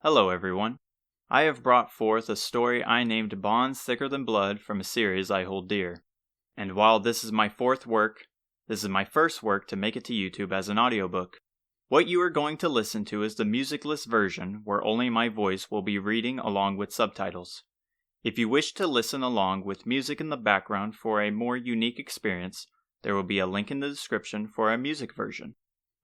Hello everyone. I have brought forth a story I named Bonds Thicker Than Blood from a series I hold dear. And while this is my fourth work, this is my first work to make it to YouTube as an audiobook. What you are going to listen to is the Musicless version where only my voice will be reading along with subtitles. If you wish to listen along with music in the background for a more unique experience, there will be a link in the description for a music version.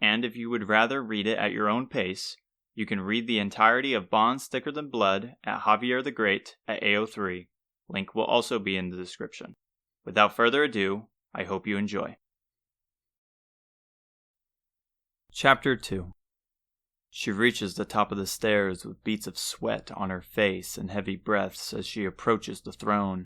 And if you would rather read it at your own pace, you can read the entirety of Bonds Thicker Than Blood at Javier the Great at AO3. Link will also be in the description. Without further ado, I hope you enjoy. Chapter 2. She reaches the top of the stairs with beads of sweat on her face and heavy breaths as she approaches the throne.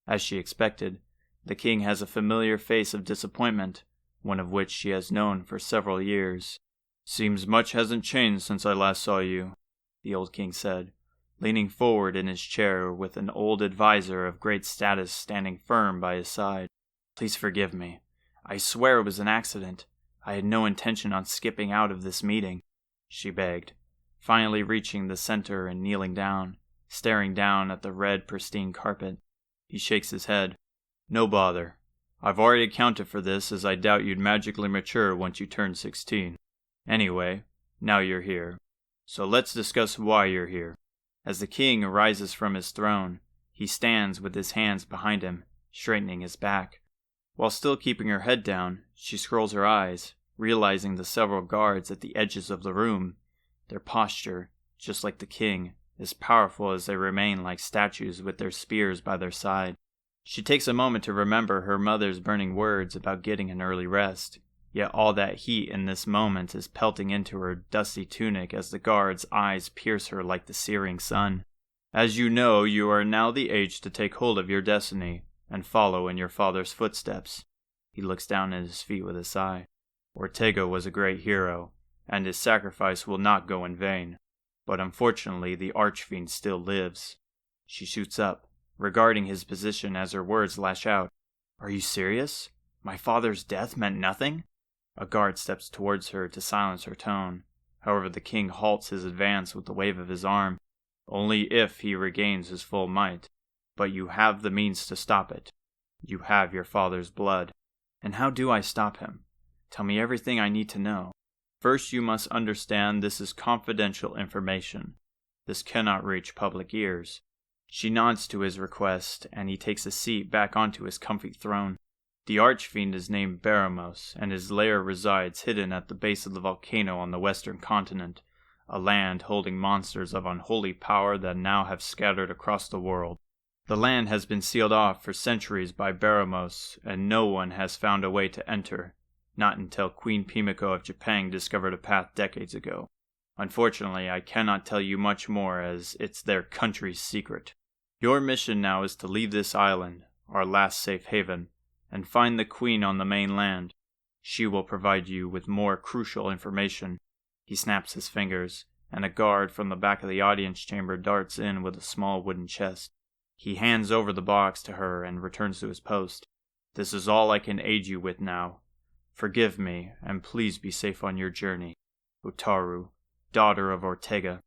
As she expected, the king has a familiar face of disappointment, one of which she has known for several years. "Seems much hasn't changed since I last saw you," the old king said, leaning forward in his chair with an old advisor of great status standing firm by his side. "Please forgive me. I swear it was an accident. I had no intention on skipping out of this meeting," she begged, finally reaching the center and kneeling down, staring down at the red, pristine carpet. He shakes his head. "No bother. I've already accounted for this, as I doubt you'd magically mature once you turn 16. Anyway, now you're here. So let's discuss why you're here." As the king arises from his throne, he stands with his hands behind him, straightening his back. While still keeping her head down, she scrolls her eyes, realizing the several guards at the edges of the room. Their posture, just like the king, is powerful as they remain like statues with their spears by their side. She takes a moment to remember her mother's burning words about getting an early rest, yet all that heat in this moment is pelting into her dusty tunic as the guards' eyes pierce her like the searing sun. "As you know, you are now the age to take hold of your destiny and follow in your father's footsteps." He looks down at his feet with a sigh. "Ortega was a great hero, and his sacrifice will not go in vain. But unfortunately, the Archfiend still lives." She shoots up, regarding his position as her words lash out. "Are you serious? My father's death meant nothing?" A guard steps towards her to silence her tone. However, the king halts his advance with a wave of his arm. "Only if he regains his full might. But you have the means to stop it. You have your father's blood." "And how do I stop him? Tell me everything I need to know." "First, you must understand this is confidential information. This cannot reach public ears." She nods to his request, and he takes a seat back onto his comfy throne. "The Archfiend is named Baramos, and his lair resides hidden at the base of the volcano on the western continent, a land holding monsters of unholy power that now have scattered across the world. The land has been sealed off for centuries by Baramos, and no one has found a way to enter, not until Queen Pimiko of Japan discovered a path decades ago. Unfortunately, I cannot tell you much more as it's their country's secret. Your mission now is to leave this island, our last safe haven, and find the Queen on the mainland. She will provide you with more crucial information." He snaps his fingers, and a guard from the back of the audience chamber darts in with a small wooden chest. He hands over the box to her and returns to his post. "This is all I can aid you with now. Forgive me, and please be safe on your journey. Hotaru, daughter of Ortega."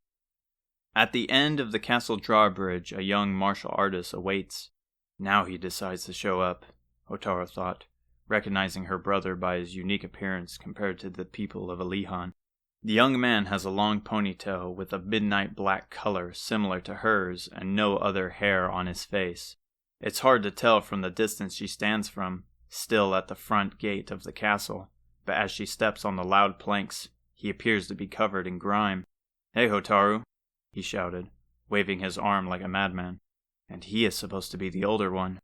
At the end of the castle drawbridge, a young martial artist awaits. Now he decides to show up, Hotaru thought, recognizing her brother by his unique appearance compared to the people of Alihan. The young man has a long ponytail with a midnight black color similar to hers and no other hair on his face. It's hard to tell from the distance she stands from, still at the front gate of the castle, but as she steps on the loud planks, he appears to be covered in grime. "Hey, Hotaru," he shouted, waving his arm like a madman. And he is supposed to be the older one,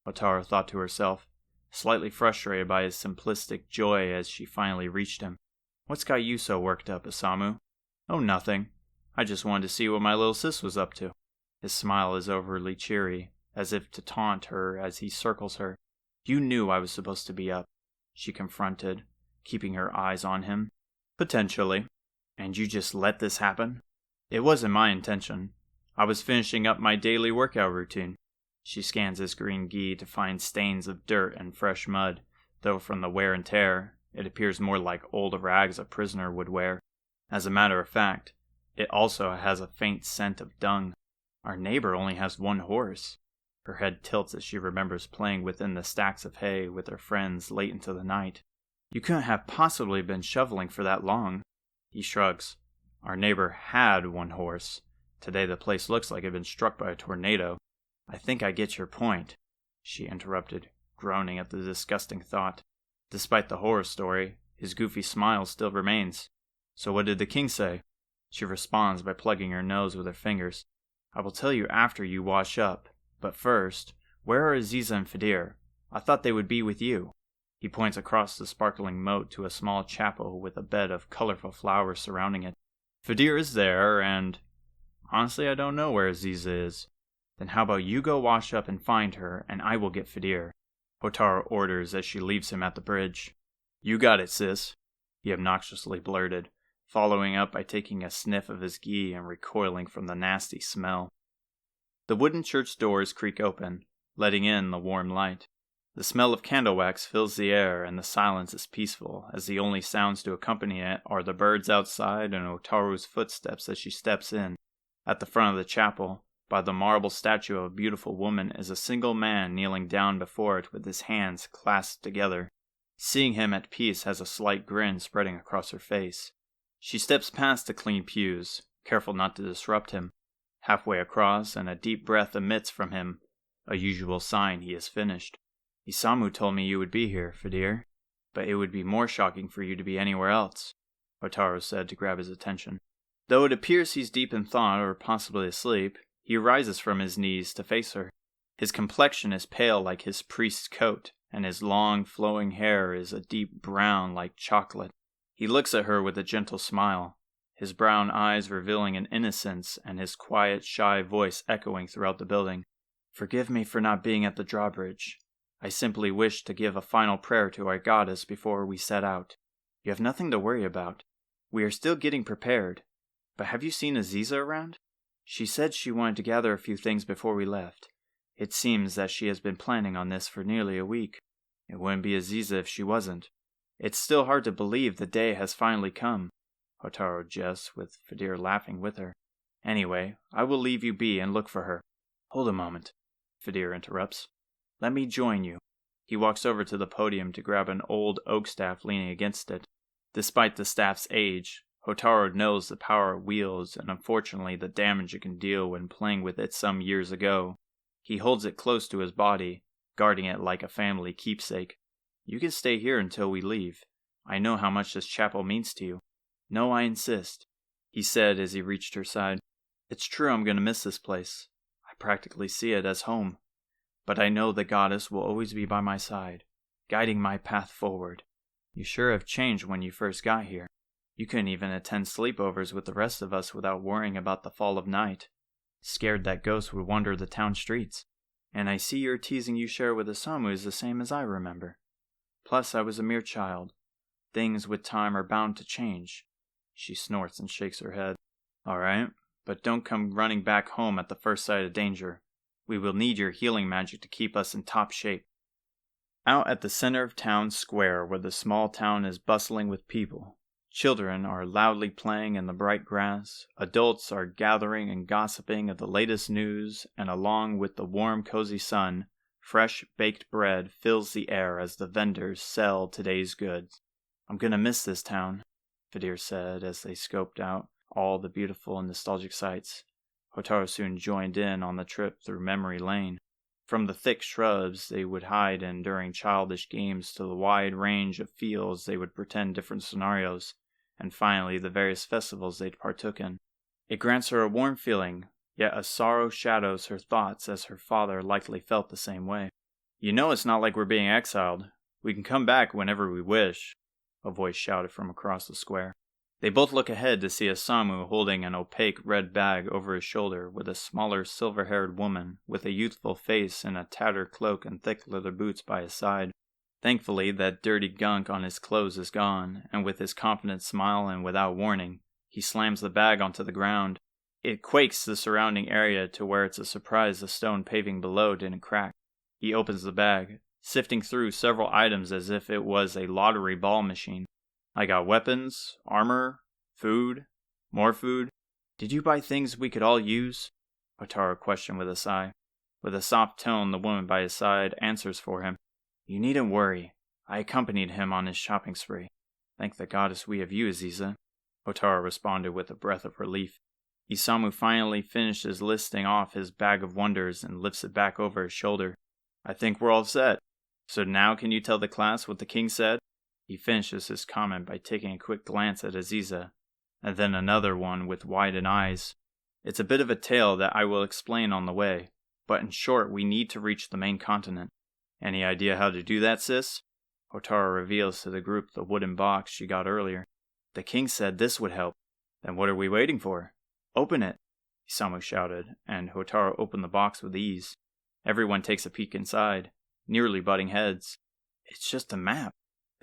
Hotaru thought to herself, slightly frustrated by his simplistic joy as she finally reached him. "What's got you so worked up, Isamu?" "Oh, nothing. I just wanted to see what my little sis was up to." His smile is overly cheery, as if to taunt her as he circles her. "You knew I was supposed to be up," she confronted, keeping her eyes on him. "Potentially. And you just let this happen?" "It wasn't my intention. I was finishing up my daily workout routine." She scans his green gi to find stains of dirt and fresh mud, though from the wear and tear, it appears more like old rags a prisoner would wear. As a matter of fact, It also has a faint scent of dung. Our neighbor only has one horse. Her head tilts as she remembers playing within the stacks of hay with her friends late into the night. You couldn't have possibly been shoveling for that long. He shrugs. Our neighbor had one horse. Today the place looks like it had been struck by a tornado. I think I get your point, she interrupted, groaning at the disgusting thought. Despite the horror story, his goofy smile still remains. So what did the king say? She responds by plugging her nose with her fingers. I will tell you after you wash up. But first, where are Aziza and Fadir? I thought they would be with you. He points across the sparkling moat to a small chapel with a bed of colorful flowers surrounding it. Fadir is there, and honestly I don't know where Aziza is. Then how about you go wash up and find her, and I will get Fadir, Hotaru orders as she leaves him at the bridge. You got it, sis, he obnoxiously blurted, following up by taking a sniff of his ghee and recoiling from the nasty smell. The wooden church doors creak open, letting in the warm light. The smell of candle wax fills the air, and the silence is peaceful, as the only sounds to accompany it are the birds outside and Otaru's footsteps as she steps in. At the front of the chapel, by the marble statue of a beautiful woman, is a single man kneeling down before it with his hands clasped together. Seeing him at peace has a slight grin spreading across her face. She steps past the clean pews, careful not to disrupt him. Halfway across, and a deep breath emits from him, a usual sign he is finished. Isamu told me you would be here, Fadir, but it would be more shocking for you to be anywhere else, Hotaru said to grab his attention. Though it appears he's deep in thought or possibly asleep, he rises from his knees to face her. His complexion is pale like his priest's coat, and his long, flowing hair is a deep brown like chocolate. He looks at her with a gentle smile, his brown eyes revealing an innocence and his quiet, shy voice echoing throughout the building. Forgive me for not being at the drawbridge. I simply wished to give a final prayer to our goddess before we set out. You have nothing to worry about. We are still getting prepared. But have you seen Aziza around? She said she wanted to gather a few things before we left. It seems that she has been planning on this for nearly a week. It wouldn't be Aziza if she wasn't. It's still hard to believe the day has finally come, Hotaru jests, with Fadir laughing with her. Anyway, I will leave you be and look for her. Hold a moment, Fadir interrupts. Let me join you. He walks over to the podium to grab an old oak staff leaning against it. Despite the staff's age, Hotaru knows the power it wields and unfortunately the damage it can deal when playing with it some years ago. He holds it close to his body, guarding it like a family keepsake. You can stay here until we leave. I know how much this chapel means to you. No, I insist, he said as he reached her side. It's true I'm going to miss this place. I practically see it as home. But I know the goddess will always be by my side, guiding my path forward. You sure have changed when you first got here. You couldn't even attend sleepovers with the rest of us without worrying about the fall of night. Scared that ghosts would wander the town streets. And I see your teasing you share with Isamu is the same as I remember. Plus, I was a mere child. Things with time are bound to change. She snorts and shakes her head. All right, but don't come running back home at the first sight of danger. We will need your healing magic to keep us in top shape. Out at the center of town square, where the small town is bustling with people, children are loudly playing in the bright grass, adults are gathering and gossiping of the latest news, and along with the warm, cozy sun, fresh baked bread fills the air as the vendors sell today's goods. I'm gonna miss this town, Fadir said as they scoped out all the beautiful and nostalgic sights. Hotaru soon joined in on the trip through memory lane. From the thick shrubs they would hide in during childish games to the wide range of fields they would pretend different scenarios, and finally the various festivals they'd partook in. It grants her a warm feeling, yet a sorrow shadows her thoughts as her father likely felt the same way. You know it's not like we're being exiled. We can come back whenever we wish, a voice shouted from across the square. They both look ahead to see Isamu holding an opaque red bag over his shoulder with a smaller silver-haired woman with a youthful face in a tattered cloak and thick leather boots by his side. Thankfully, that dirty gunk on his clothes is gone, and with his confident smile and without warning, he slams the bag onto the ground. It quakes the surrounding area to where it's a surprise the stone paving below didn't crack. He opens the bag, sifting through several items as if it was a lottery ball machine. I got weapons, armor, food, more food. Did you buy things we could all use? Hotaru questioned with a sigh. With a soft tone, the woman by his side answers for him. You needn't worry. I accompanied him on his shopping spree. Thank the goddess we have you, Aziza. Hotaru responded with a breath of relief. Isamu finally finishes listing off his bag of wonders and lifts it back over his shoulder. I think we're all set. So now can you tell the class what the king said? He finishes his comment by taking a quick glance at Aziza, and then another one with widened eyes. It's a bit of a tale that I will explain on the way, but in short, we need to reach the main continent. Any idea how to do that, sis? Hotaru reveals to the group the wooden box she got earlier. The king said this would help. Then what are we waiting for? Open it, Isamu shouted, and Hotaru opened the box with ease. Everyone takes a peek inside, nearly butting heads. It's just a map,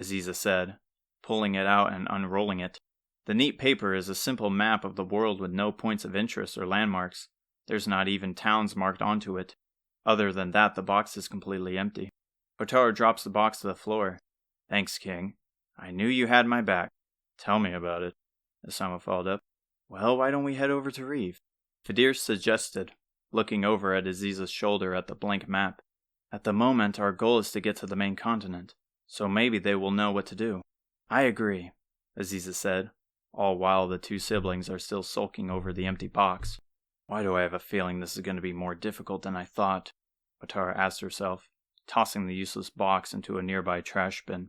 Aziza said, pulling it out and unrolling it. The neat paper is a simple map of the world with no points of interest or landmarks. There's not even towns marked onto it. Other than that, the box is completely empty. Hotaru drops the box to the floor. Thanks, King. I knew you had my back. Tell me about it. Isamu followed up. Well, why don't we head over to Reeve? Fadir suggested, looking over at Aziza's shoulder at the blank map. At the moment, our goal is to get to the main continent, so maybe they will know what to do. I agree, Aziza said, all while the two siblings are still sulking over the empty box. Why do I have a feeling this is going to be more difficult than I thought? Hotaru asked herself, tossing the useless box into a nearby trash bin.